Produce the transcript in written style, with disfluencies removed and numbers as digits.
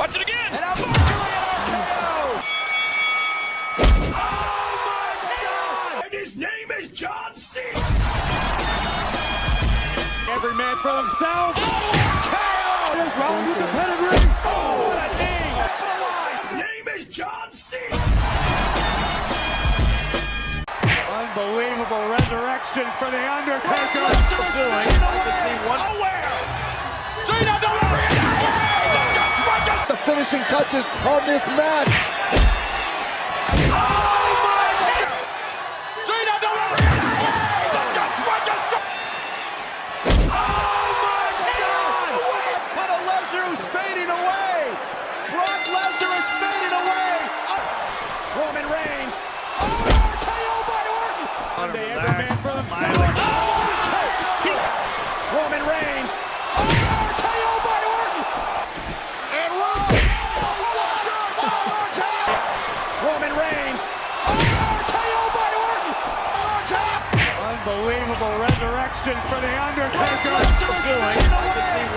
Watch it again. And now RKO. Oh my God! And his name is John Cena. Every man for himself. KO! There's Rollins with the pedigree. Oh, what a knee! His name is John Cena. Unbelievable resurrection for the Undertaker. Cena delivering it. The finishing touches on this match. Cena delivering it. But a Lesnar who's fading away. Brock Lesnar is fading away. Roman Reigns. RKO by Orton. Every man for himself. Roman Reigns. RKO by Orton. And Roman Reigns. RKO by Orton. Unbelievable resurrection for the Undertaker. Brock Lesnar is fading away.